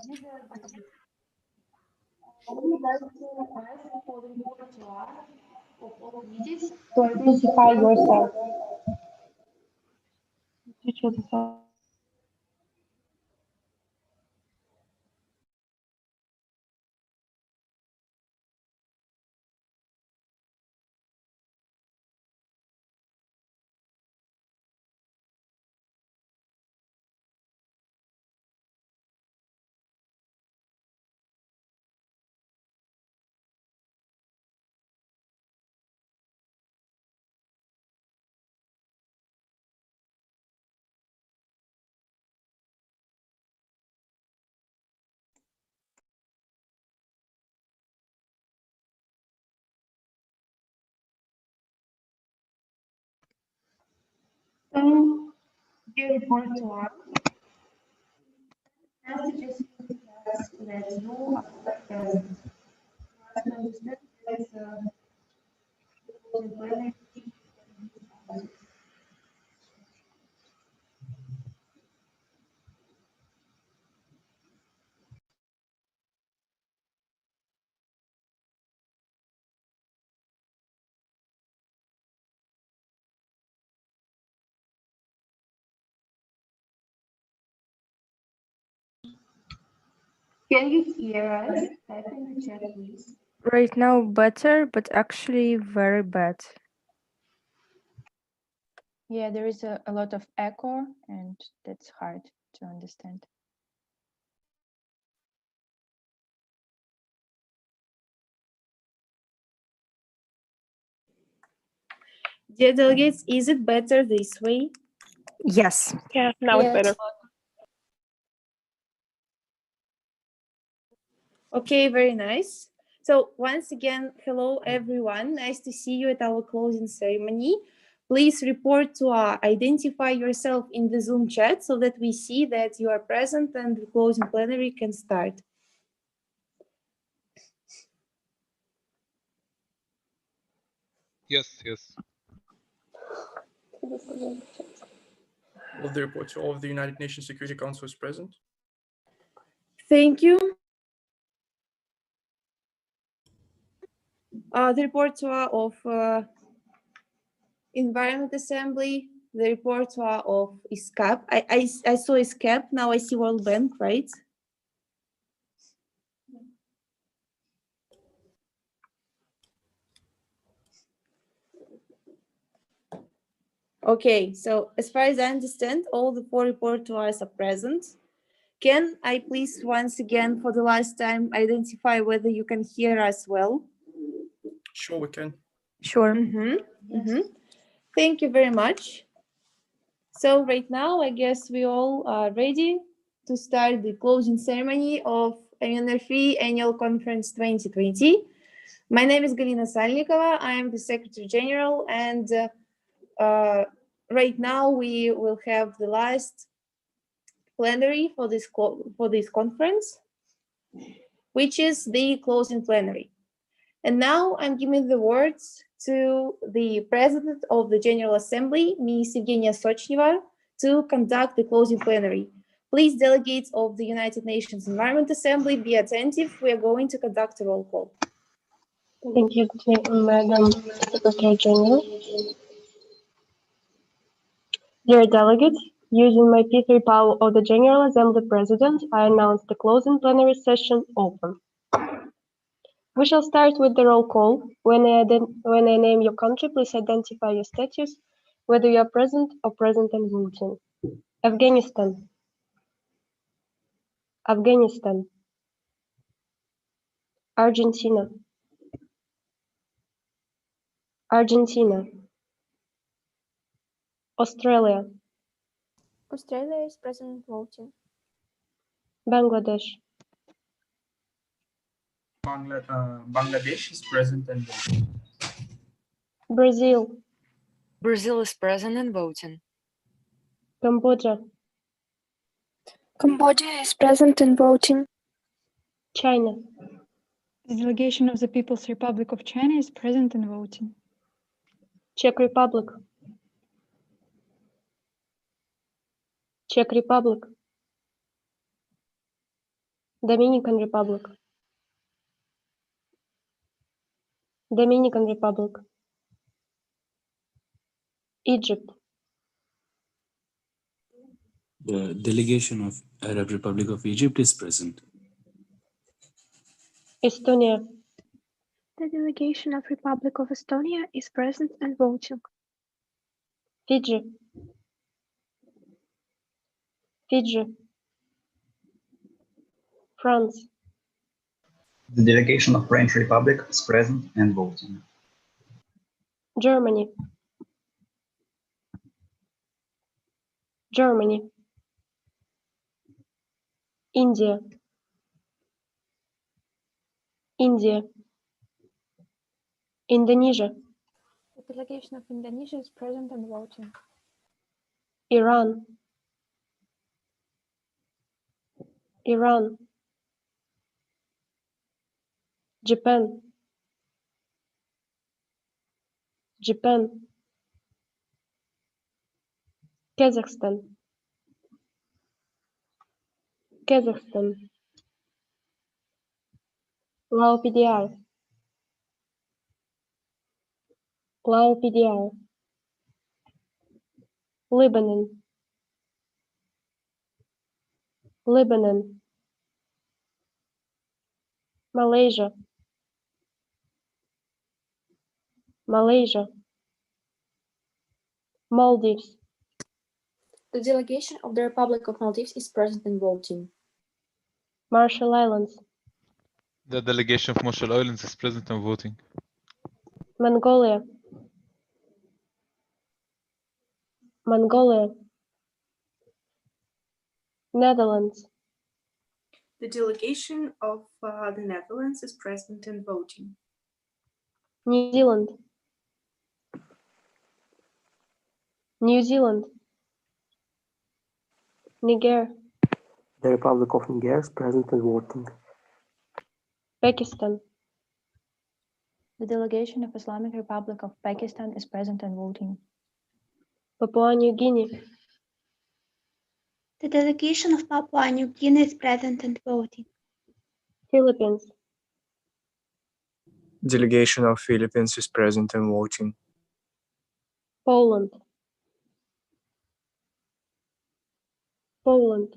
We would like to ask for the repertoire of all visits to identify yourself. So, the repertoire messages that you are present. You must understand that when can you hear us? Type in the chat, please. Right now better, but actually very bad. Yeah, there is a lot of echo and that's hard to understand. Dear delegates, is it better this way? Yes. Yeah, now it's better. Okay, very nice. So once again, hello everyone. Nice to see you at our closing ceremony. Please report to identify yourself in the Zoom chat so that we see that you are present and the closing plenary can start. Yes. Of the report to all of the United Nations Security Council is present. Thank you. The repertoire of Environment Assembly, the repertoire of ESCAP. I saw ESCAP, now I see World Bank, right? Okay, so as far as I understand, all the 4 repertoires are present. Can I please once again, for the last time, identify whether you can hear us well? Sure, we can. Sure. Thank you very much. So right now, I guess we all are ready to start the closing ceremony of MUNRFE Annual Conference 2020. My name is Galina Salnikova. I am the Secretary General, and right now we will have the last plenary for this conference, which is the closing plenary. And now I'm giving the words to the President of the General Assembly, Ms. Evgenia Sochneva, to conduct the closing plenary. Please, delegates of the United Nations Environment Assembly, be attentive. We are going to conduct a roll call. Thank you, Madam Secretary General. Dear delegates, using my P3 power of the General Assembly President, I announce the closing plenary session open. We shall start with the roll call. When I name your country, please identify your status, whether you are present or present and voting. Afghanistan. Afghanistan. Argentina. Argentina. Australia. Australia is present voting. Bangladesh. Bangladesh is present and voting. Brazil. Brazil is present and voting. Cambodia. Cambodia is present and voting. China. The delegation of the People's Republic of China is present and voting. Czech Republic. Czech Republic. Dominican Republic. Dominican Republic. Egypt. The delegation of Arab Republic of Egypt is present. Estonia. The delegation of Republic of Estonia is present and voting. Fiji. Fiji. France. The delegation of French Republic is present and voting. Germany. Germany. India. India. Indonesia. The delegation of Indonesia is present and voting. Iran. Iran. Japan. Japan. Kazakhstan. Kazakhstan. LAOPDR. LAOPDR. Lebanon. Lebanon. Malaysia. Malaysia. Maldives. The delegation of the Republic of Maldives is present and voting. Marshall Islands. The delegation of Marshall Islands is present and voting. Mongolia. Mongolia. Netherlands. The delegation of the Netherlands is present and voting. New Zealand. New Zealand. Niger. The Republic of Niger is present and voting. Pakistan. The delegation of Islamic Republic of Pakistan is present and voting. Papua New Guinea. The delegation of Papua New Guinea is present and voting. Philippines. Delegation of Philippines is present and voting. Poland. Poland.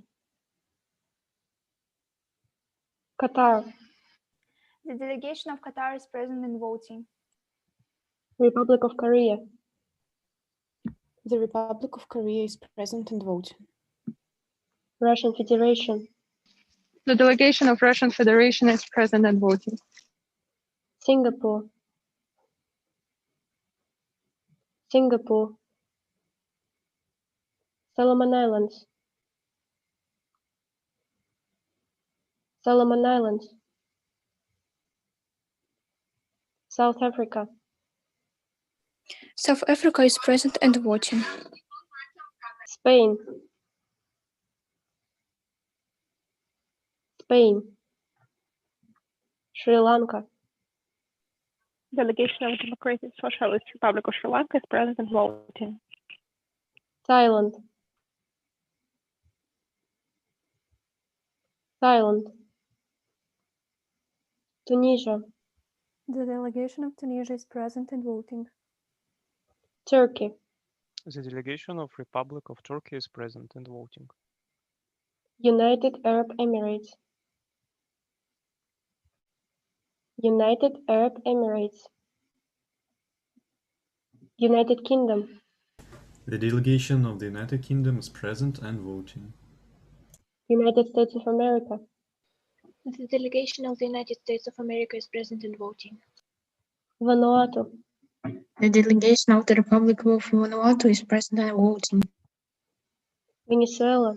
Qatar. The delegation of Qatar is present and voting. Republic of Korea. The Republic of Korea is present and voting. Russian Federation. The delegation of Russian Federation is present and voting. Singapore. Singapore. Solomon Islands. Solomon Islands. South Africa. South Africa is present and voting. Spain. Spain. Sri Lanka. Delegation of Democratic Socialist Republic of Sri Lanka is present and voting. Thailand. Thailand. Tunisia. The delegation of Tunisia is present and voting. Turkey. The delegation of Republic of Turkey is present and voting. United Arab Emirates. United Arab Emirates. United Kingdom. The delegation of the United Kingdom is present and voting. United States of America. The delegation of the United States of America is present and voting. Vanuatu. The delegation of the Republic of Vanuatu is present and voting. Venezuela.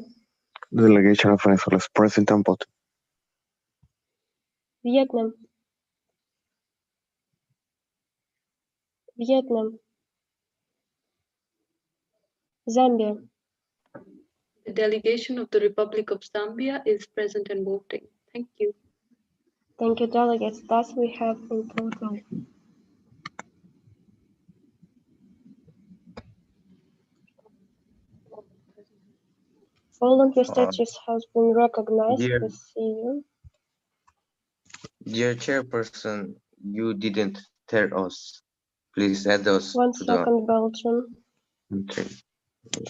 The delegation of Venezuela is present and voting. Vietnam. Vietnam. Zambia. The delegation of the Republic of Zambia is present and voting. Thank you. Thank you, delegates. Thus, we have in total all of your statues has been recognized Dear, this year. Dear Chairperson, you didn't tell us. Please add us One to the second, Belgium. entry.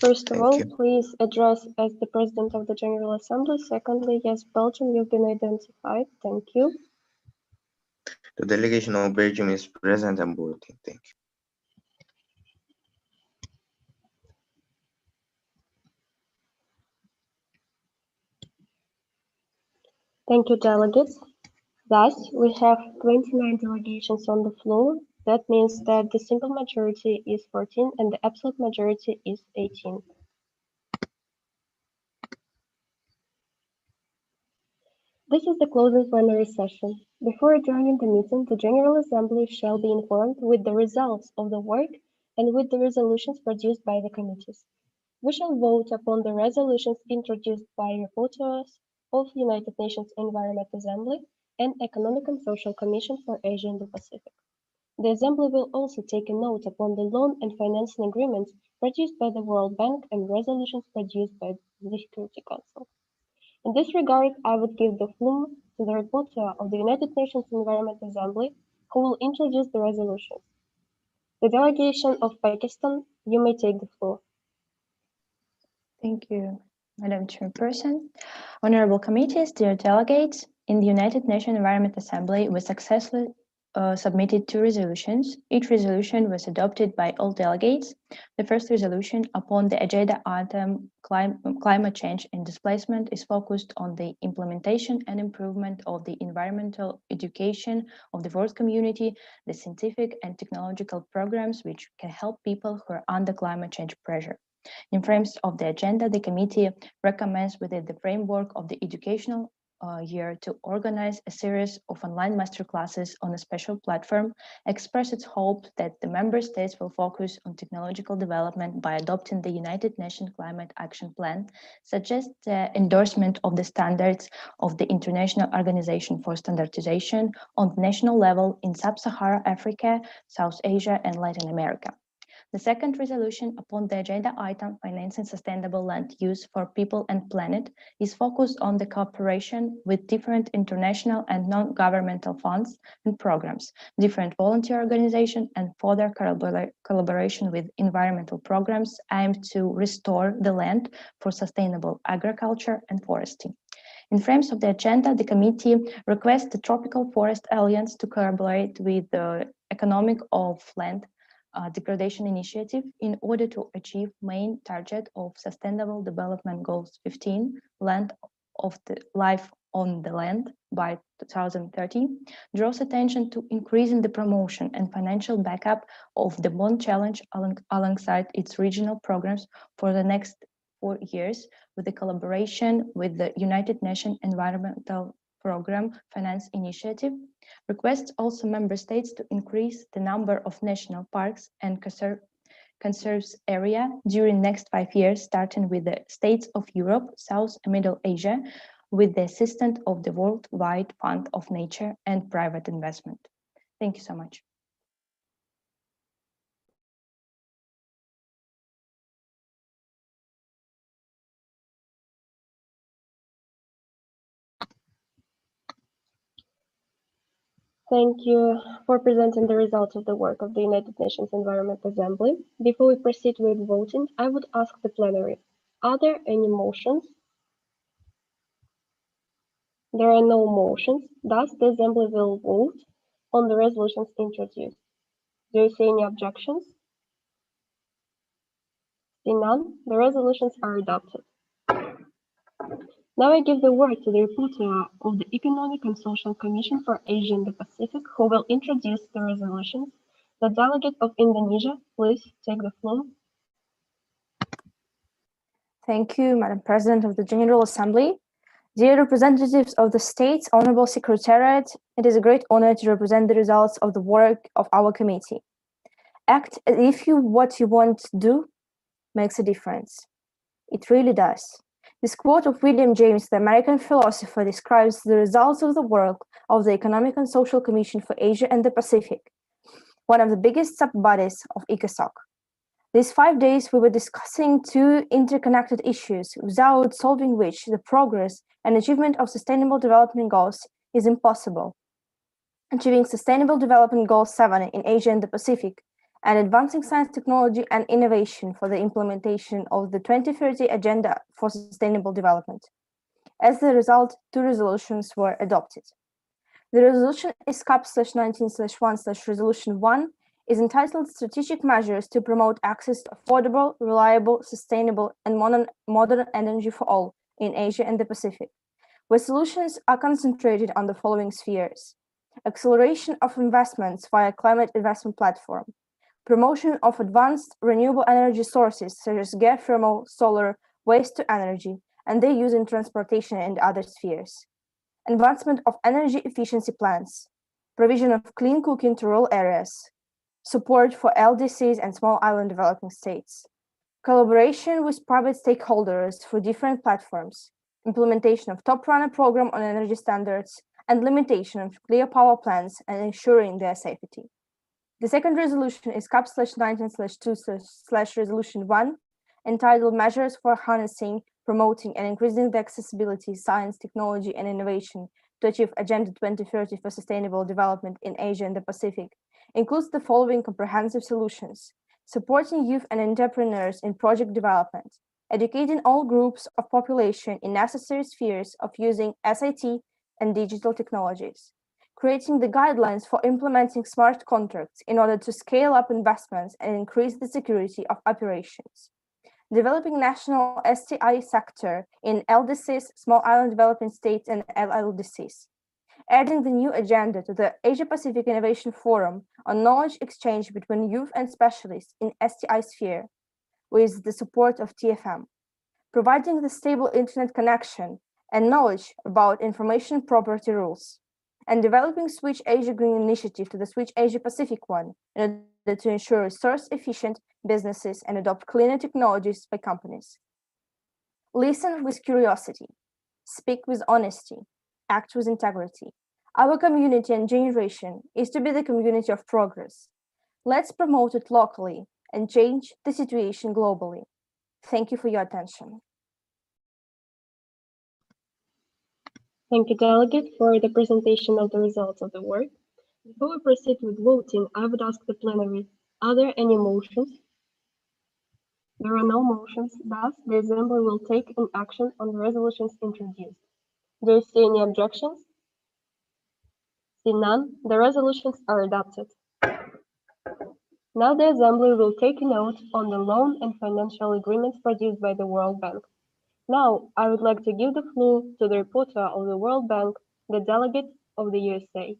First of Thank all, you. please address as the President of the General Assembly. Secondly, yes, Belgium, you've been identified. Thank you. The delegation of Belgium is present and voting. Thank you. Thank you, delegates. Thus, we have 29 delegations on the floor. That means that the simple majority is 14 and the absolute majority is 18. This is the closing plenary session. Before adjourning the meeting, the General Assembly shall be informed with the results of the work and with the resolutions produced by the committees. We shall vote upon the resolutions introduced by rapporteurs of United Nations Environment Assembly and Economic and Social Commission for Asia and the Pacific. The Assembly will also take a note upon the loan and financing agreements produced by the World Bank and resolutions produced by the Security Council. In this regard, I would give the floor to the rapporteur of the United Nations Environment Assembly, who will introduce the resolutions. The delegation of Pakistan, you may take the floor. Thank you, Madam Chairperson. Honorable committees, dear delegates, in the United Nations Environment Assembly, we successfully submitted 2 resolutions. Each resolution was adopted by all delegates. The first resolution upon the agenda item climate change and displacement is focused on the implementation and improvement of the environmental education of the world community, the scientific and technological programs which can help people who are under climate change pressure. In frames of the agenda, the committee recommends within the framework of the educational year to organize a series of online masterclasses on a special platform, express its hope that the member states will focus on technological development by adopting the United Nations Climate Action Plan, suggest the endorsement of the standards of the International Organization for Standardization on the national level in Sub-Saharan Africa, South Asia, and Latin America. The second resolution upon the agenda item, financing sustainable land use for people and planet, is focused on the cooperation with different international and non-governmental funds and programs, different volunteer organizations, and further collaboration with environmental programs aimed to restore the land for sustainable agriculture and forestry. In frames of the agenda, the committee requests the Tropical Forest Alliance to collaborate with the Economic of Land Degradation Initiative in order to achieve main target of Sustainable Development Goals 15, Land of the Life on the Land by 2030, draws attention to increasing the promotion and financial backup of the Bond Challenge alongside its regional programs for the next 4 years with the collaboration with the United Nations Environmental Program Finance Initiative, requests also member states to increase the number of national parks and conserves area during next 5 years, starting with the states of Europe, South and Middle Asia, with the assistance of the Worldwide Fund of Nature and private investment. Thank you so much. Thank you for presenting the results of the work of the United Nations Environment Assembly. Before we proceed with voting, I would ask the plenary, are there any motions? There are no motions, thus the Assembly will vote on the resolutions introduced. Do you see any objections? See none, the resolutions are adopted. Now I give the word to the rapporteur of the Economic and Social Commission for Asia and the Pacific, who will introduce the resolutions. The delegate of Indonesia, please take the floor. Thank you, Madam President of the General Assembly. Dear representatives of the states, Honorable Secretariat, it is a great honor to represent the results of the work of our committee. Act as if what you want to do makes a difference. It really does. This quote of William James, the American philosopher, describes the results of the work of the Economic and Social Commission for Asia and the Pacific, one of the biggest sub-bodies of ECOSOC. These 5 days we were discussing 2 interconnected issues without solving which the progress and achievement of Sustainable Development Goals is impossible. achieving Sustainable Development Goal 7 in Asia and the Pacific, and advancing science, technology, and innovation for the implementation of the 2030 Agenda for Sustainable Development. As a result, 2 resolutions were adopted. The resolution is CAP/19/1/Resolution 1 is entitled Strategic Measures to Promote Access to Affordable, Reliable, Sustainable, and Modern Energy for All in Asia and the Pacific, where solutions are concentrated on the following spheres: acceleration of investments via climate investment platform, promotion of advanced renewable energy sources such as geothermal, solar, waste to energy, and their use in transportation and other spheres, advancement of energy efficiency plans, provision of clean cooking to rural areas, support for LDCs and small island developing states, collaboration with private stakeholders for different platforms, implementation of Top Runner program on energy standards, and limitation of nuclear power plants and ensuring their safety. The second resolution is CAP/19/2/Resolution 1, entitled Measures for Harnessing, Promoting, and Increasing the Accessibility, Science, Technology, and Innovation to achieve Agenda 2030 for Sustainable Development in Asia and the Pacific, includes the following comprehensive solutions: supporting youth and entrepreneurs in project development, educating all groups of population in necessary spheres of using SIT and digital technologies, creating the guidelines for implementing smart contracts in order to scale up investments and increase the security of operations, developing national STI sector in LDCs, small island developing states, and LLDCs, adding the new agenda to the Asia-Pacific Innovation Forum on knowledge exchange between youth and specialists in STI sphere with the support of TFM, providing the stable internet connection and knowledge about information property rules, and developing Switch Asia Green Initiative to the Switch Asia Pacific one in order to ensure resource-efficient businesses and adopt cleaner technologies by companies. Listen with curiosity, speak with honesty, act with integrity. Our community and generation is to be the community of progress. Let's promote it locally and change the situation globally. Thank you for your attention. Thank you, Delegate, for the presentation of the results of the work. Before we proceed with voting, I would ask the plenary, are there any motions? There are no motions, thus the Assembly will take an action on the resolutions introduced. Do you see any objections? See none, the resolutions are adopted. Now the Assembly will take a note on the loan and financial agreements produced by the World Bank. Now, I would like to give the floor to the reporter of the World Bank, the delegate of the USA.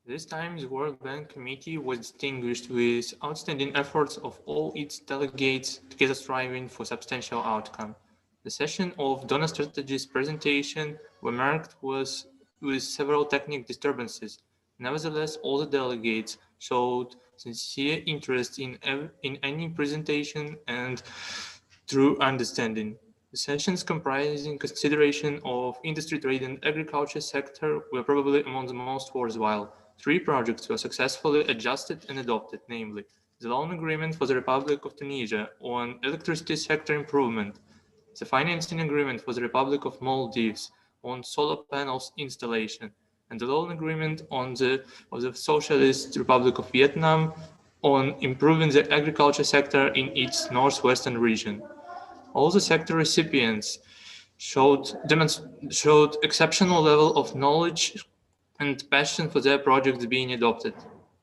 This time, the World Bank Committee was distinguished with outstanding efforts of all its delegates, together striving for substantial outcome. The session of donor strategies presentation were marked with several technical disturbances. Nevertheless, all the delegates showed sincere interest in any presentation and true understanding. The sessions comprising consideration of industry, trade, and agriculture sector were probably among the most worthwhile. 3 projects were successfully adjusted and adopted, namely, the loan agreement for the Republic of Tunisia on electricity sector improvement, the financing agreement for the Republic of Maldives on solar panels installation, and the loan agreement of the Socialist Republic of Vietnam on improving the agriculture sector in its northwestern region. All the sector recipients showed exceptional level of knowledge and passion for their projects being adopted.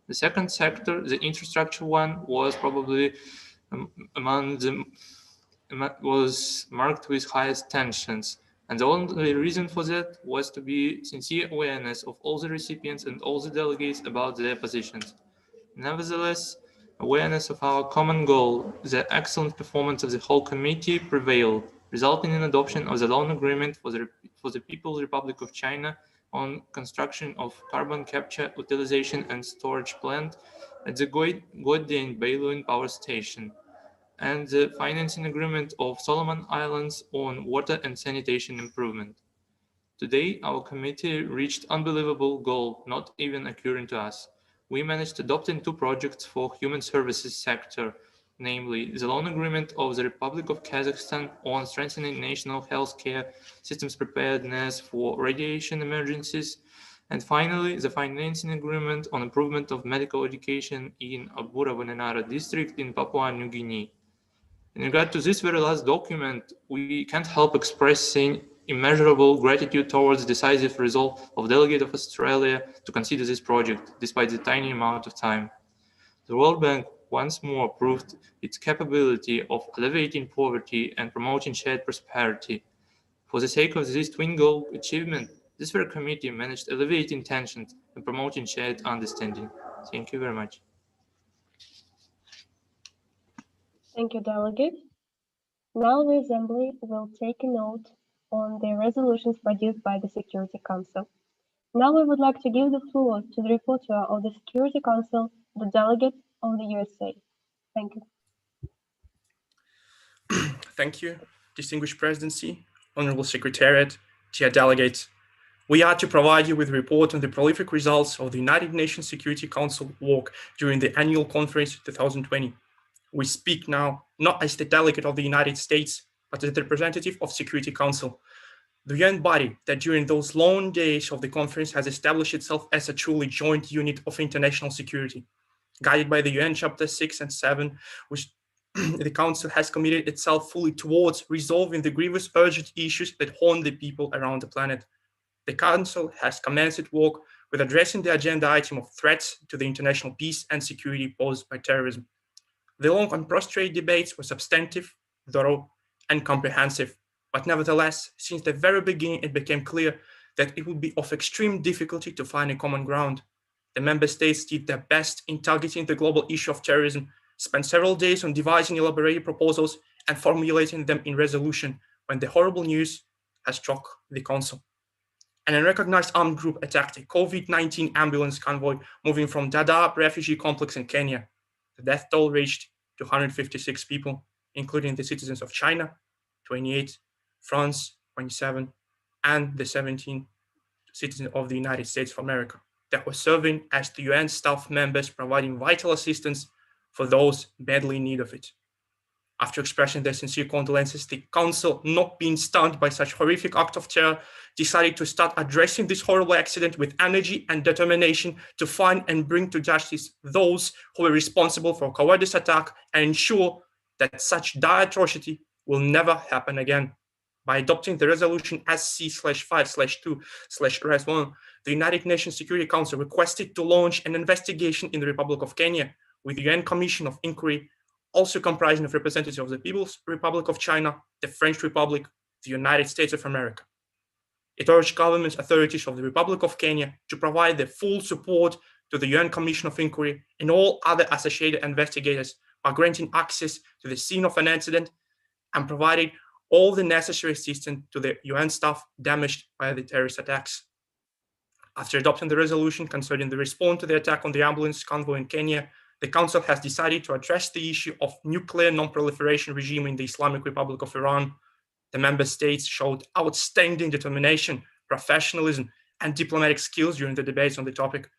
The second sector, the infrastructure one, was probably was marked with highest tensions, and the only reason for that was to be sincere awareness of all the recipients and all the delegates about their positions. Nevertheless, awareness of our common goal, the excellent performance of the whole committee prevailed, resulting in adoption of the loan agreement for the People's Republic of China on construction of carbon capture, utilization, and storage plant at the Guodian Bailuan power station, and the financing agreement of Solomon Islands on water and sanitation improvement. Today, our committee reached unbelievable goal not even occurring to us. We managed adopting 2 projects for human services sector namely the loan agreement of the Republic of Kazakhstan on strengthening national healthcare systems preparedness for radiation emergencies, and finally the financing agreement on improvement of medical education in Abura-Vananara district in Papua New Guinea. In regard to this very last document, we can't help expressing immeasurable gratitude towards the decisive resolve of Delegate of Australia to consider this project, despite the tiny amount of time. The World Bank once more proved its capability of alleviating poverty and promoting shared prosperity. For the sake of this twin goal achievement, this very committee managed alleviating tensions and promoting shared understanding. Thank you very much. Thank you, Delegate. Now the Assembly will take a note on the resolutions produced by the Security Council. Now we would like to give the floor to the rapporteur of the Security Council, the Delegate of the USA. Thank you. Thank you, distinguished Presidency, Honorable Secretariat, dear delegates. We are to provide you with a report on the prolific results of the United Nations Security Council work during the annual conference 2020. We speak now not as the delegate of the United States, but as the representative of Security Council, the UN body that during those long days of the conference has established itself as a truly joint unit of international security. Guided by the UN Chapter 6 and 7, which the Council has committed itself fully towards resolving the grievous urgent issues that haunt the people around the planet. The Council has commenced its work with addressing the agenda item of threats to the international peace and security posed by terrorism. The long and prostrate debates were substantive, thorough, and comprehensive, but nevertheless, since the very beginning, it became clear that it would be of extreme difficulty to find a common ground. The member states did their best in targeting the global issue of terrorism, spent several days on devising elaborate proposals and formulating them in resolution when the horrible news has struck the Council. An unrecognized armed group attacked a COVID-19 ambulance convoy moving from Dadaab refugee complex in Kenya. The death toll reached 256 people, including the citizens of China, 28, France, 27, and the 17 citizens of the United States of America that were serving as the UN staff members providing vital assistance for those badly in need of it. After expressing their sincere condolences, the Council, not being stunned by such horrific act of terror, decided to start addressing this horrible accident with energy and determination to find and bring to justice those who were responsible for cowardice attack and ensure that such dire atrocity will never happen again. By adopting the resolution SC/5/2/1, the United Nations Security Council requested to launch an investigation in the Republic of Kenya with the UN Commission of Inquiry, also comprising of representatives of the People's Republic of China, the French Republic, the United States of America. It urged government authorities of the Republic of Kenya to provide their full support to the UN Commission of Inquiry and all other associated investigators by granting access to the scene of an incident and providing all the necessary assistance to the UN staff damaged by the terrorist attacks. After adopting the resolution concerning the response to the attack on the ambulance convoy in Kenya, the Council has decided to address the issue of nuclear non-proliferation regime in the Islamic Republic of Iran. The member states showed outstanding determination, professionalism, and diplomatic skills during the debates on the topic.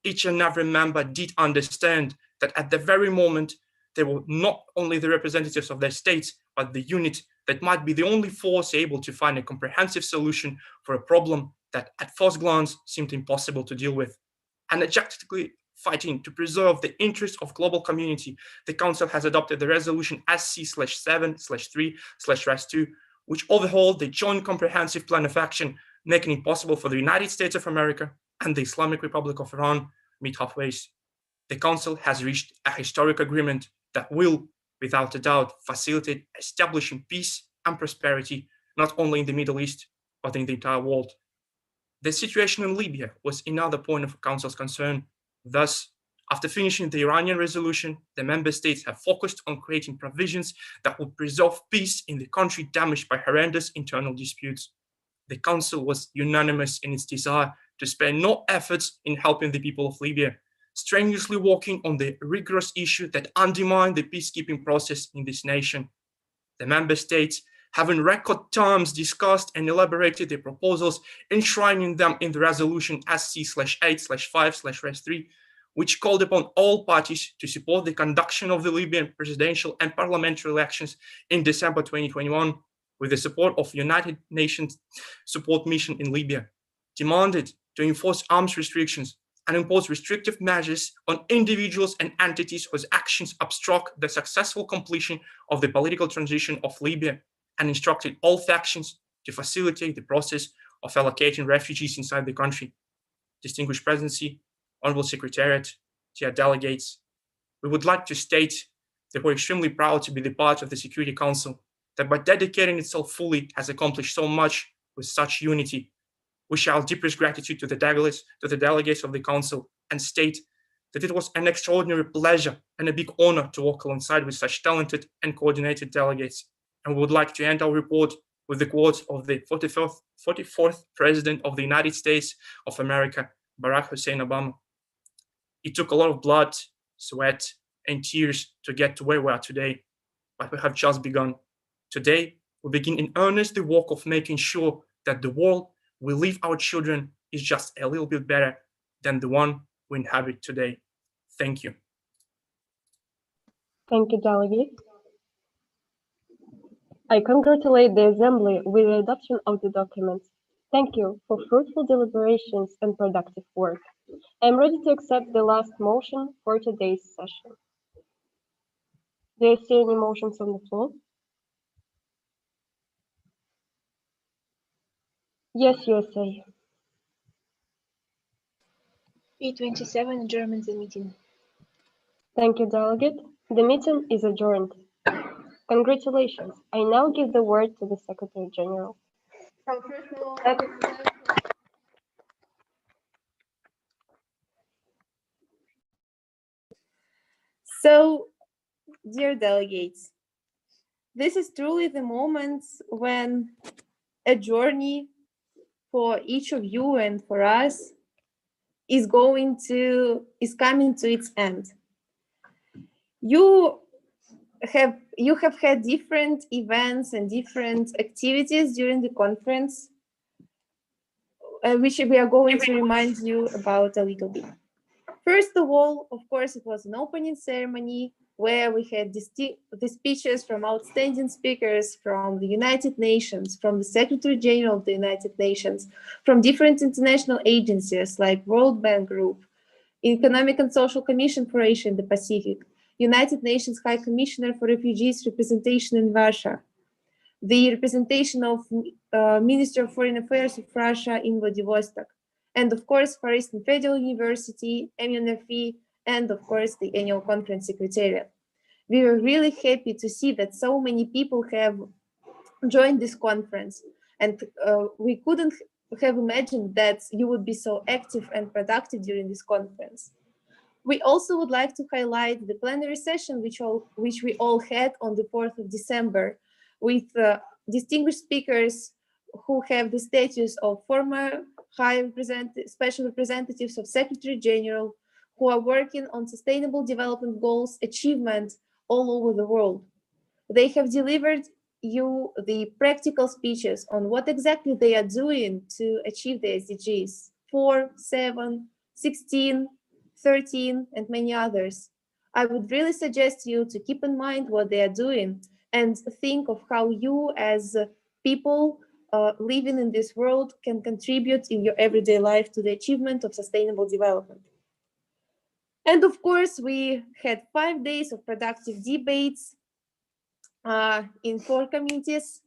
Each and every member did understand that at the very moment, they were not only the representatives of their states, but the unit that might be the only force able to find a comprehensive solution for a problem that at first glance seemed impossible to deal with. Energetically fighting to preserve the interests of global community, the Council has adopted the resolution SC/7/3/2, which overhauled the Joint Comprehensive Plan of Action, making it possible for the United States of America and the Islamic Republic of Iran meet halfway. The Council has reached a historic agreement that will, without a doubt, facilitate establishing peace and prosperity, not only in the Middle East, but in the entire world. The situation in Libya was another point of Council's concern. Thus, after finishing the Iranian resolution, the member states have focused on creating provisions that would preserve peace in the country damaged by horrendous internal disputes. The Council was unanimous in its desire to spare no efforts in helping the people of Libya, strenuously working on the rigorous issues that undermine the peacekeeping process in this nation. The member states have in record terms discussed and elaborated the proposals, enshrining them in the resolution SC/8/5/3, which called upon all parties to support the conduction of the Libyan presidential and parliamentary elections in December 2021 with the support of United Nations Support Mission in Libya, demanded to enforce arms restrictions and impose restrictive measures on individuals and entities whose actions obstruct the successful completion of the political transition of Libya, and instructed all factions to facilitate the process of allocating refugees inside the country. Distinguished Presidency, Honorable Secretariat, dear delegates, we would like to state that we're extremely proud to be the part of the Security Council that by dedicating itself fully has accomplished so much with such unity. We share our deepest gratitude to the delegates of the Council and state that it was an extraordinary pleasure and a big honor to work alongside with such talented and coordinated delegates. And we would like to end our report with the quotes of the 44th President of the United States of America, Barack Hussein Obama. It took a lot of blood, sweat, and tears to get to where we are today, but we have just begun. Today, we begin in earnest the work of making sure that the world we leave our children is just a little bit better than the one we inhabit today. Thank you. Thank you, Delegate. I congratulate the Assembly with the adoption of the documents. Thank you for fruitful deliberations and productive work. I am ready to accept the last motion for today's session. Do you see any motions on the floor? Yes, USA. P27 adjournment the meeting. Thank you, Delegate. The meeting is adjourned. Congratulations. I now give the word to the Secretary General. So, dear delegates, this is truly the moment when a journey for each of you and for us is coming to its end. You have had different events and different activities during the conference, which we are going to remind you about a little bit. First of all, of course, it was an opening ceremony where we had the speeches from outstanding speakers from the United Nations, from the Secretary General of the United Nations, from different international agencies like World Bank Group, Economic and Social Commission for Asia and the Pacific, United Nations High Commissioner for Refugees representation in Russia, the representation of Minister of Foreign Affairs of Russia in Vladivostok, and of course, Far Eastern Federal University, MUNRFE, and of course, the annual conference secretariat. We were really happy to see that so many people have joined this conference, and we couldn't have imagined that you would be so active and productive during this conference. We also would like to highlight the plenary session which we all had on the 4th of December with distinguished speakers who have the status of former special representatives of Secretary General, who are working on sustainable development goals achievement all over the world. They have delivered you the practical speeches on what exactly they are doing to achieve the SDGs 4, 7, 16, 13, and many others. I would really suggest you to keep in mind what they are doing and think of how you as people living in this world can contribute in your everyday life to the achievement of sustainable development. And of course, we had 5 days of productive debates in 4 committees.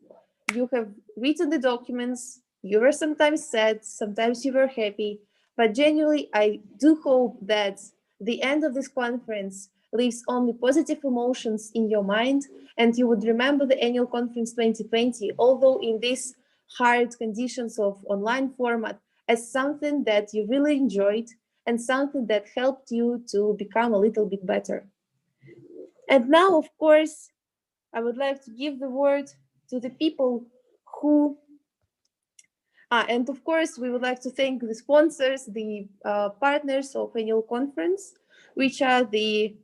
You have written the documents. You were sometimes sad, sometimes you were happy, but genuinely, I do hope that the end of this conference leaves only positive emotions in your mind, and you would remember the annual conference 2020, although in these hard conditions of online format, as something that you really enjoyed and something that helped you to become a little bit better. And now, of course, I would like to give the word to the people who, and of course, we would like to thank the sponsors, the partners of annual conference, which are the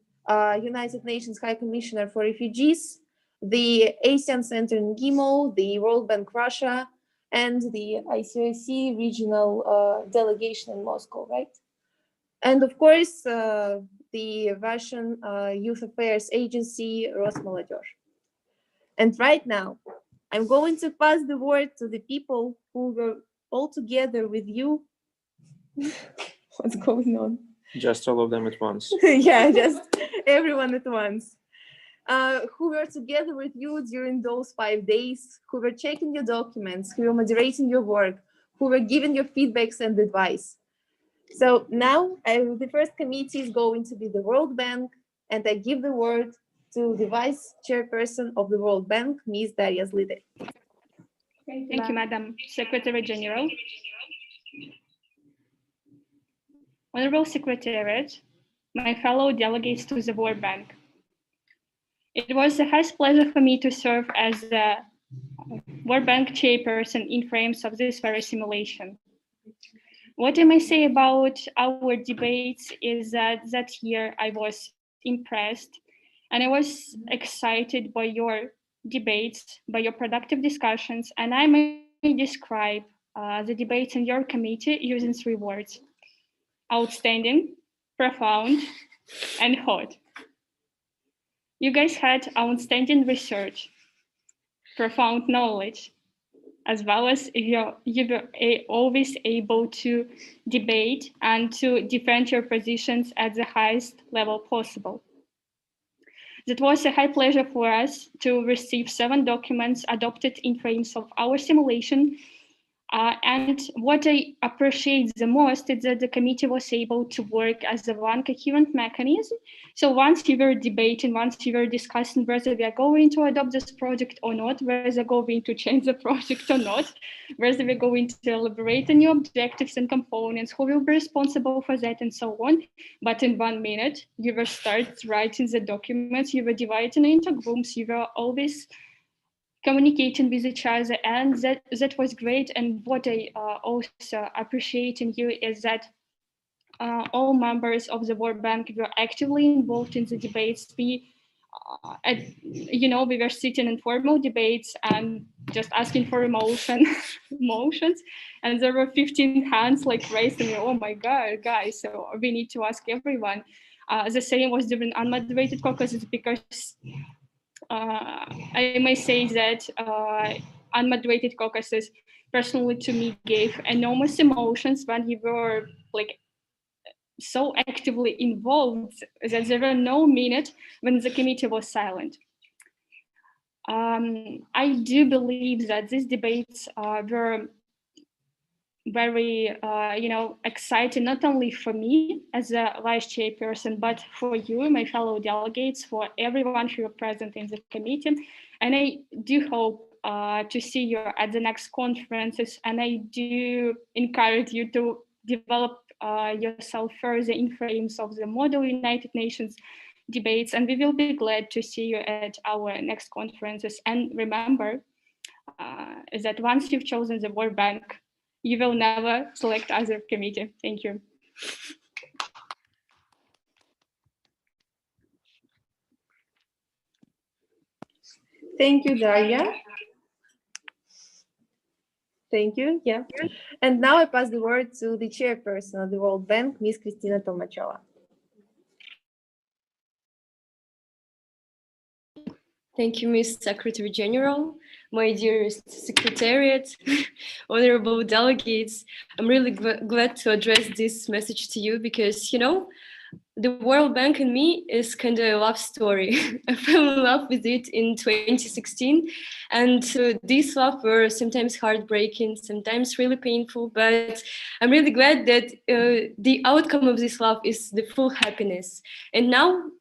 United Nations High Commissioner for Refugees, the ASEAN Center in Gimo, the World Bank Russia, and the ICRC regional delegation in Moscow, right? And of course, the Russian Youth Affairs Agency Rosmolodezh. And right now, I'm going to pass the word to the people who were all together with you. What's going on? Just all of them at once. Yeah, just everyone at once. Who were together with you during those 5 days, who were checking your documents, who were moderating your work, who were giving your feedbacks and advice. So now the first committee is going to be the World Bank, and I give the word to the Vice Chairperson of the World Bank, Ms. Daria Zlidar. Thank you, Madam Secretary General. Honorable Secretariat, my fellow delegates to the World Bank. It was a highest pleasure for me to serve as the World Bank chairperson in frames of this very simulation. What I may say about our debates is that that year I was impressed and I was excited by your debates, by your productive discussions, and I may describe the debates in your committee using 3 words: outstanding, profound, and hot. You guys had outstanding research, profound knowledge, as well as you were always able to debate and to defend your positions at the highest level possible. That was a high pleasure for us to receive 7 documents adopted in frames of our simulation. And what I appreciate the most is that the committee was able to work as a one coherent mechanism. So once you were debating, once you were discussing whether we are going to adopt this project or not, whether we're going to change the project or not, whether we're going to elaborate on new objectives and components, who will be responsible for that, and so on. But in 1 minute, you will start writing the documents, you were dividing into groups, you were always communicating with each other, and that was great. And what I also appreciate in you is that all members of the World Bank were actively involved in the debates. We were sitting in formal debates and just asking for motions, and there were 15 hands like raised, and oh my God, guys, so we need to ask everyone. The same was during unmoderated caucuses, because I may say that unmoderated caucuses personally to me gave enormous emotions when you were like so actively involved that there were no minute when the committee was silent. I do believe that these debates were very exciting, not only for me as a vice chairperson, but for you, my fellow delegates, for everyone who are present in the committee. And I do hope to see you at the next conferences, and I do encourage you to develop yourself further in frames of the Model United Nations debates, and we will be glad to see you at our next conferences. And remember that once you've chosen the World Bank, you will never select other committee. Thank you. Thank you, Daria. Thank you. Yeah. And now I pass the word to the chairperson of the World Bank, Ms. Kristina Tolmacheva. Thank you, Ms. Secretary General, my dearest Secretariat, honorable delegates. I'm really glad to address this message to you because, the World Bank and me is kind of a love story. I fell in love with it in 2016, and these love were sometimes heartbreaking, sometimes really painful, but I'm really glad that the outcome of this love is the full happiness. And now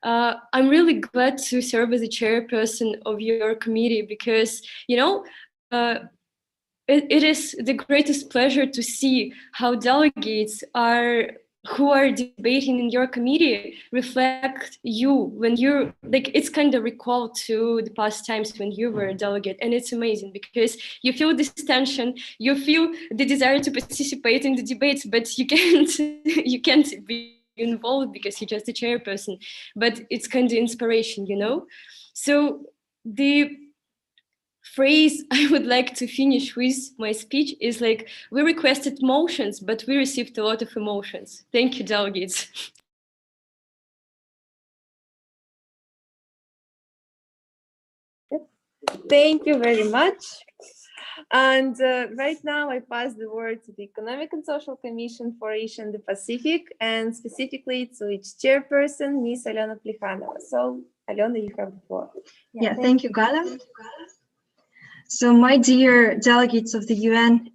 I'm really glad to serve as a chairperson of your committee because, it is the greatest pleasure to see how delegates who are debating in your committee reflect you when you're like, it's kind of recall to the past times when you were a delegate, and it's amazing because you feel this tension, you feel the desire to participate in the debates, but you can't be involved because you're just a chairperson, but it's kind of inspiration, So the phrase I would like to finish with my speech is like, we requested motions, but we received a lot of emotions. Thank you, delegates. Thank you very much. And right now I pass the word to the Economic and Social Commission for Asia and the Pacific, and specifically to its chairperson, Ms. Alena Plikhanova. So, Alena, you have the floor. Yeah, thank you, Gala. So, my dear delegates of the UN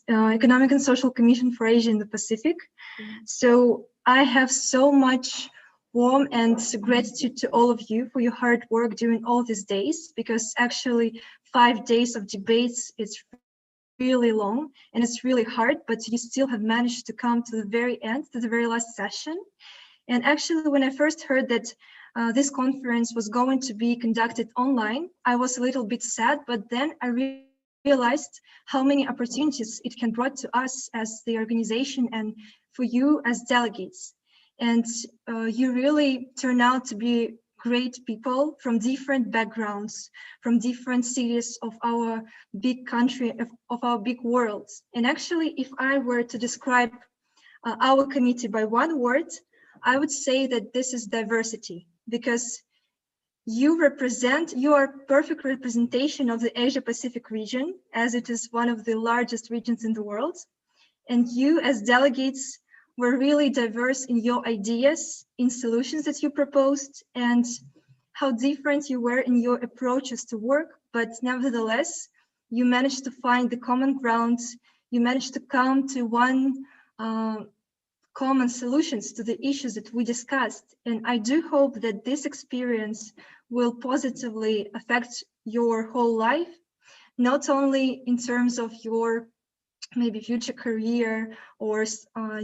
Economic and Social Commission for Asia and the Pacific, so I have so much warm and gratitude to all of you for your hard work during all these days, because actually 5 days of debates, it's really long and it's really hard, but you still have managed to come to the very end, to the very last session. And actually, when I first heard that this conference was going to be conducted online, I was a little bit sad, but then I realized how many opportunities it can bring to us as the organization and for you as delegates. And you really turn out to be great people from different backgrounds, from different cities of our big country, of our big world. And actually, if I were to describe our committee by one word, I would say that this is diversity, because you are perfect representation of the Asia Pacific region, as it is one of the largest regions in the world. And you as delegates were really diverse in your ideas, in solutions that you proposed, and how different you were in your approaches to work. But nevertheless, you managed to find the common ground. You managed to come to one common solutions to the issues that we discussed. And I do hope that this experience will positively affect your whole life, not only in terms of your maybe future career or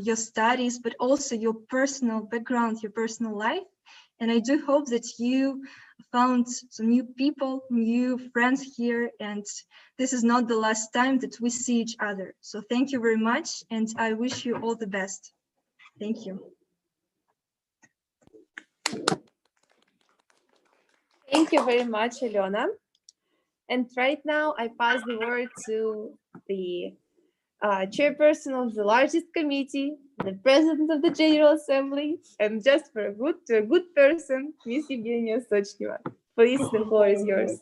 your studies, but also your personal background, your personal life. And I do hope that you found some new people, new friends here, and this is not the last time that we see each other. So thank you very much, and I wish you all the best. Thank you. Thank you very much, Alena. And right now I pass the word to the chairperson of the largest committee, the president of the General Assembly, and just for a good person, Ms. Evgenia Sochkeva. Please, the floor is yours.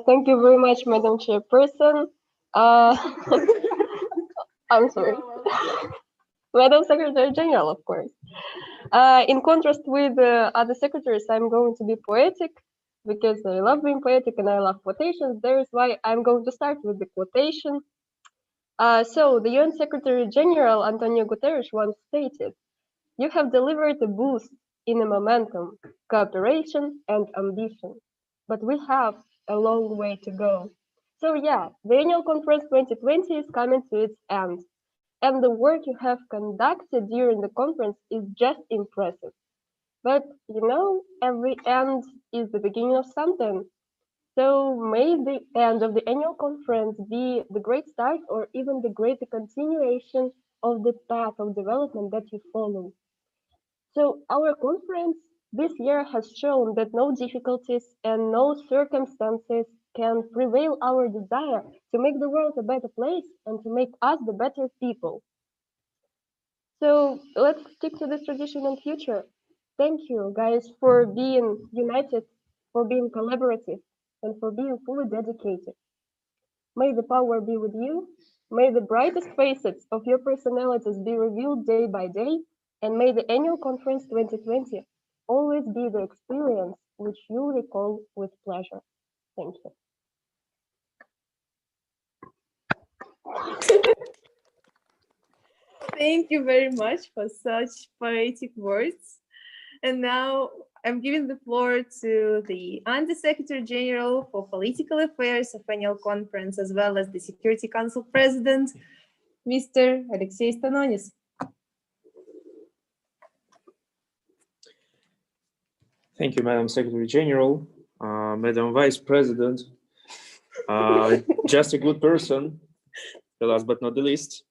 Thank you very much, Madam Chairperson. I'm sorry. Madam Secretary General, of course. In contrast with other secretaries, I'm going to be poetic because I love being poetic and I love quotations. That is why I'm going to start with the quotation. So the UN Secretary General Antonio Guterres once stated, "You have delivered a boost in a momentum, cooperation and ambition, but we have a long way to go." So yeah, the annual conference 2020 is coming to its end. And the work you have conducted during the conference is just impressive. But, you know, every end is the beginning of something. So may the end of the annual conference be the great start or even the great continuation of the path of development that you follow. So our conference this year has shown that no difficulties and no circumstances can prevail our desire to make the world a better place and to make us the better people. So let's stick to this tradition in future. Thank you guys for being united, for being collaborative, and for being fully dedicated. May the power be with you. May the brightest facets of your personalities be revealed day by day, and may the annual conference 2020 always be the experience which you recall with pleasure. Thank you. Thank you very much for such poetic words. And now I'm giving the floor to the Under-Secretary General for Political Affairs of Annual Conference, as well as the Security Council President, Mr. Alexei Stanonis. Thank you, Madam Secretary General, Madam Vice President, just a good person, the last but not the least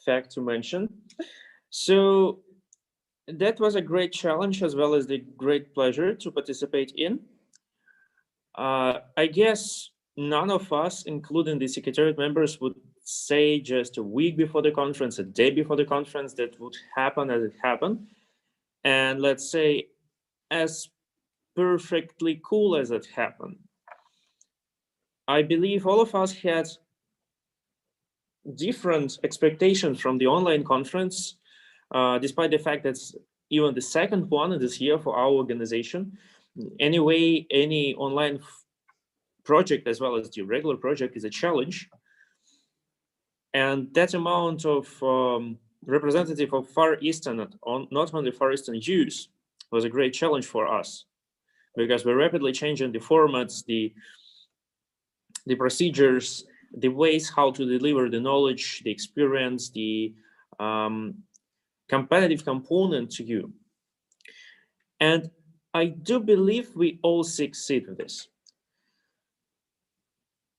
fact to mention. So that was a great challenge as well as the great pleasure to participate in. I guess none of us, including the Secretariat members, would say just a week before the conference, a day before the conference, that would happen as it happened. And let's say as perfectly cool as it happened. I believe all of us had different expectations from the online conference, despite the fact that even the second one this year for our organization. Anyway, any online project as well as the regular project is a challenge. And that amount of representative of Far Eastern, not only Far Eastern Jews, was a great challenge for us, because we're rapidly changing the formats, the procedures, the ways how to deliver the knowledge, the experience, the competitive component to you. And I do believe we all succeed with this.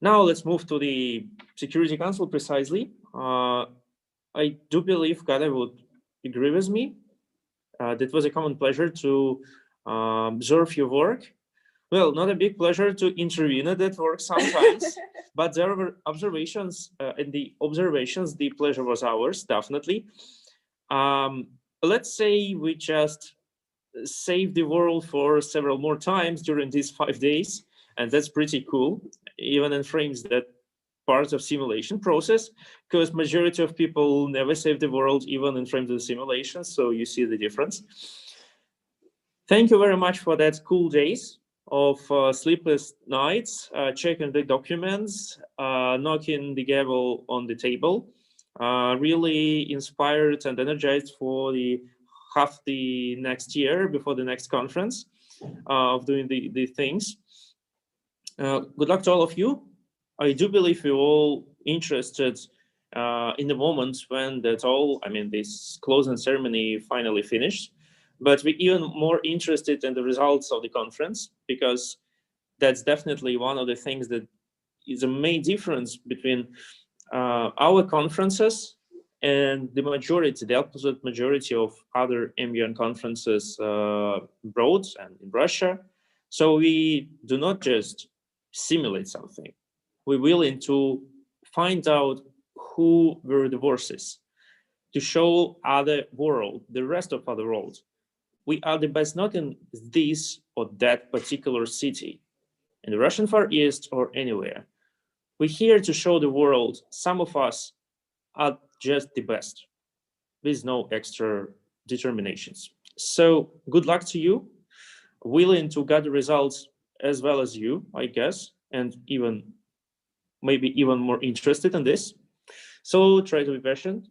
Now let's move to the Security Council precisely. I do believe Gada would agree with me. That was a common pleasure to observe your work. Well, not a big pleasure to intervene at that work sometimes, but there were observations. In the observations, the pleasure was ours, definitely. Let's say we just saved the world for several more times during these 5 days, and that's pretty cool, even in frames that part of simulation process, because majority of people never save the world, even in frames of simulation, so you see the difference. Thank you very much for that cool days of sleepless nights, checking the documents, knocking the gavel on the table. Really inspired and energized for the half the next year before the next conference of doing the things. Good luck to all of you. I do believe you're all interested in the moment when this closing ceremony finally finished. But we're even more interested in the results of the conference, because that's definitely one of the things that is a main difference between our conferences and the majority, the absolute majority of other MUN conferences abroad and in Russia. So we do not just simulate something. We're willing to find out who were the voices, to show other world, the rest of other world. We are the best not in this or that particular city, in the Russian Far East or anywhere. We're here to show the world some of us are just the best, with no extra determinations. So good luck to you, willing to get the results as well as you, I guess, and maybe even more interested in this. So try to be patient.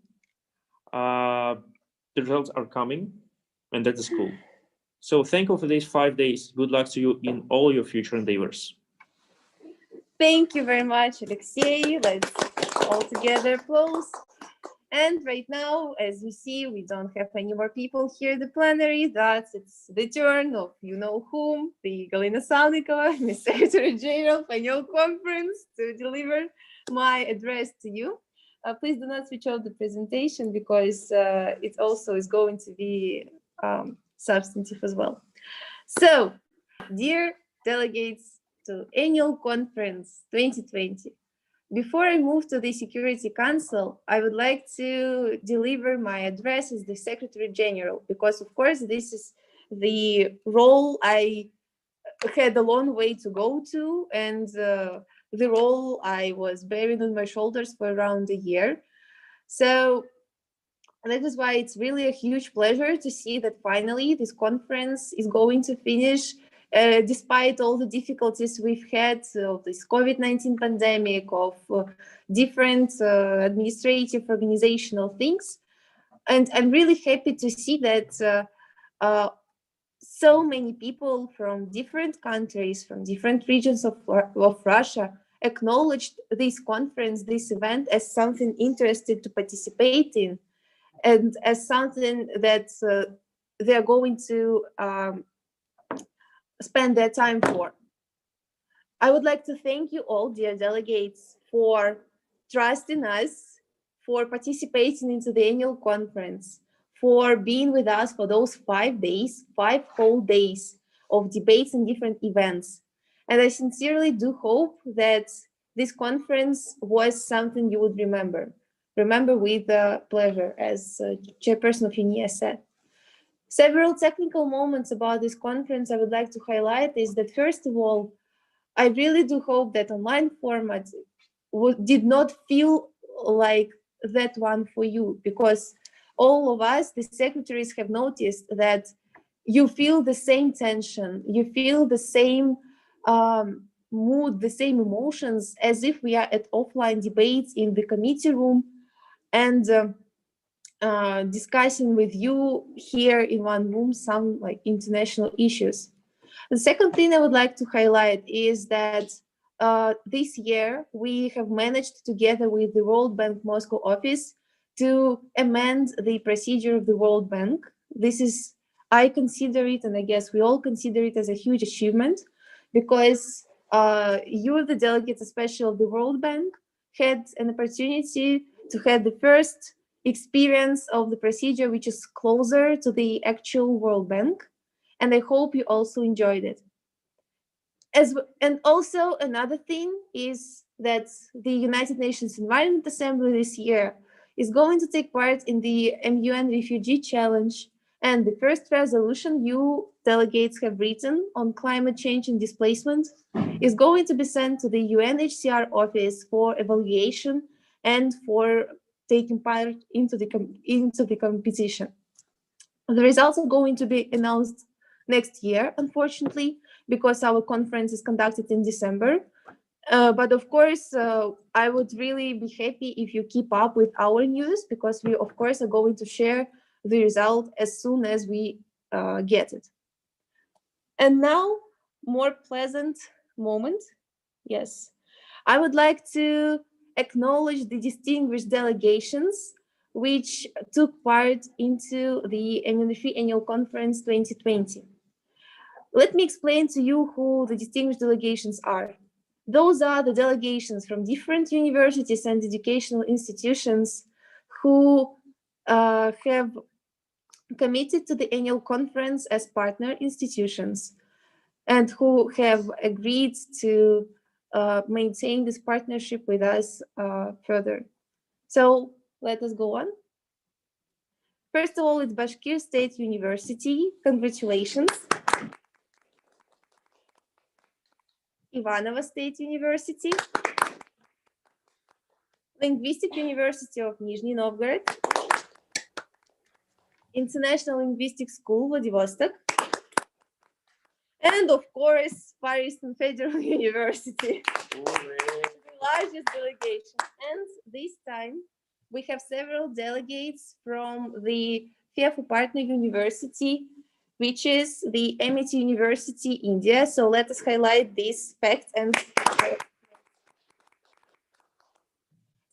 The results are coming, and that is cool. So thank you for these 5 days. Good luck to you in all your future endeavors. Thank you very much, Alexei. Let's all together applause. And right now, as we see, we don't have any more people here in the plenary. Thus, it's the turn of you know whom, the Galina Salnikova, Miss Secretary General, Annual Conference, to deliver my address to you. Please do not switch off the presentation, because it also is going to be substantive as well. So, dear delegates to Annual Conference 2020, before I move to the Security Council, I would like to deliver my address as the Secretary General, because of course this is the role I had a long way to go to, and the role I was bearing on my shoulders for around a year. So that is why it's really a huge pleasure to see that finally this conference is going to finish, despite all the difficulties we've had of this COVID-19 pandemic, of different administrative organizational things. And I'm really happy to see that so many people from different countries, from different regions of Russia, acknowledged this conference, this event, as something interested to participate in, and as something that they're going to spend their time for. I would like to thank you all, dear delegates, for trusting us, for participating into the annual conference, for being with us for those 5 days, 5 whole days of debates and different events. And I sincerely do hope that this conference was something you would remember with pleasure, as chairperson of UNIA said. Several technical moments about this conference I would like to highlight is that, first of all, I really do hope that online format did not feel like that one for you, because all of us, the secretaries, have noticed that you feel the same tension, you feel the same mood, the same emotions as if we are at offline debates in the committee room and discussing with you here in one room some like international issues. The second thing I would like to highlight is that this year we have managed, together with the World Bank Moscow office, to amend the procedure of the World Bank. This is, I consider it, and I guess we all consider it, as a huge achievement, because you, the delegates, especially of the World Bank, had an opportunity to have the first experience of the procedure which is closer to the actual World Bank. And I hope you also enjoyed it. And also another thing is that the United Nations Environment Assembly this year is going to take part in the MUN Refugee Challenge. And the first resolution you delegates have written on climate change and displacement is going to be sent to the UNHCR office for evaluation and for taking part into the competition. The results are going to be announced next year, unfortunately, because our conference is conducted in December. But of course, I would really be happy if you keep up with our news, because we, of course, are going to share the result as soon as we get it. And now, more pleasant moment. Yes, I would like to acknowledge the distinguished delegations which took part into the MUNRFE Annual Conference 2020. Let me explain to you who the distinguished delegations are. Those are the delegations from different universities and educational institutions who have committed to the annual conference as partner institutions and who have agreed to maintain this partnership with us further. So let us go on. First of all, it's Bashkir State University. Congratulations. Ivanovo State University. Linguistic University of Nizhny Novgorod. International Linguistics School, Vladivostok. And of course, Far Eastern Federal University. The largest delegation. And this time, we have several delegates from the FIAFU partner university, which is the MIT University, India. So let us highlight this fact. And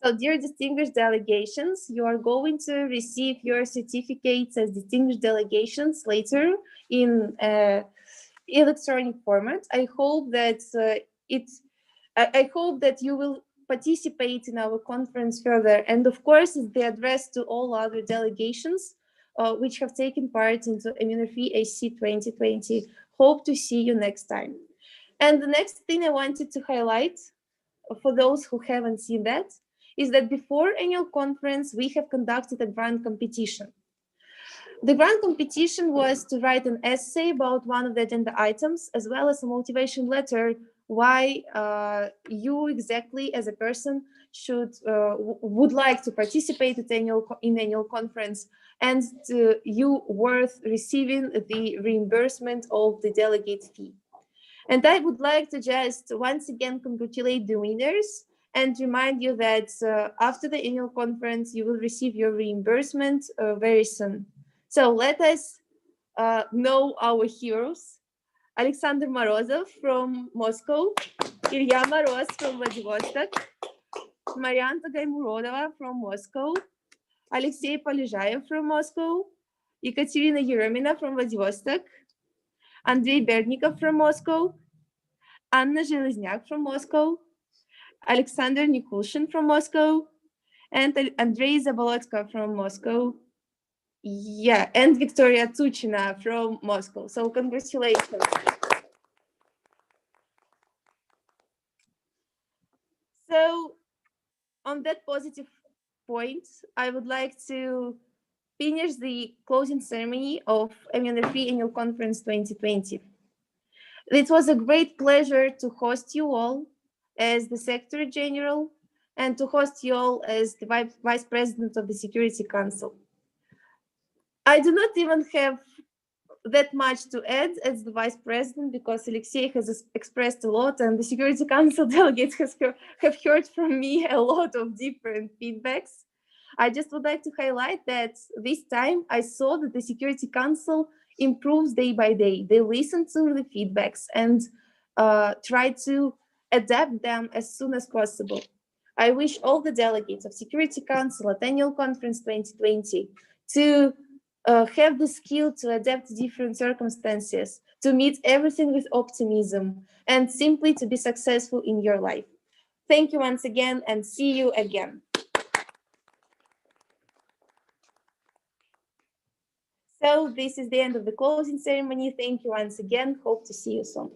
so, dear distinguished delegations, you are going to receive your certificates as distinguished delegations later in electronic format. I hope that I hope that you will participate in our conference further. And of course, it's the address to all other delegations which have taken part into MUNRFE AC 2020. Hope to see you next time. And the next thing I wanted to highlight, for those who haven't seen that, is that before annual conference, we have conducted a grant competition. The grant competition was to write an essay about one of the agenda items, as well as a motivation letter why you exactly as a person would like to participate in annual conference, and you worth receiving the reimbursement of the delegate fee. And I would like to just once again congratulate the winners and remind you that after the annual conference, you will receive your reimbursement very soon. So let us know our heroes. Alexander Morozov from Moscow, Ilya Moroz from Vladivostok, Marianta Gaimurodova from Moscow, Alexey Polizhayev from Moscow, Ekaterina Yeremina from Vladivostok, Andrei Bernikov from Moscow, Anna Zhelezniak from Moscow, Alexander Nikulshin from Moscow, and Andrei Zabolotka from Moscow. Yeah, and Victoria Tuchina from Moscow. So congratulations. So on that positive point, I would like to finish the closing ceremony of MUNRFE Annual Conference 2020. It was a great pleasure to host you all as the Secretary General and to host you all as the Vice President of the Security Council. I do not even have that much to add as the Vice President because Alexei has expressed a lot and the Security Council delegates have heard from me a lot of different feedbacks. I just would like to highlight that this time I saw that the Security Council improves day by day. They listen to the feedbacks and try to adapt them as soon as possible. I wish all the delegates of Security Council at Annual Conference 2020 to have the skill to adapt to different circumstances, to meet everything with optimism, and simply to be successful in your life. Thank you once again and see you again. So this is the end of the closing ceremony. Thank you once again. Hope to see you soon.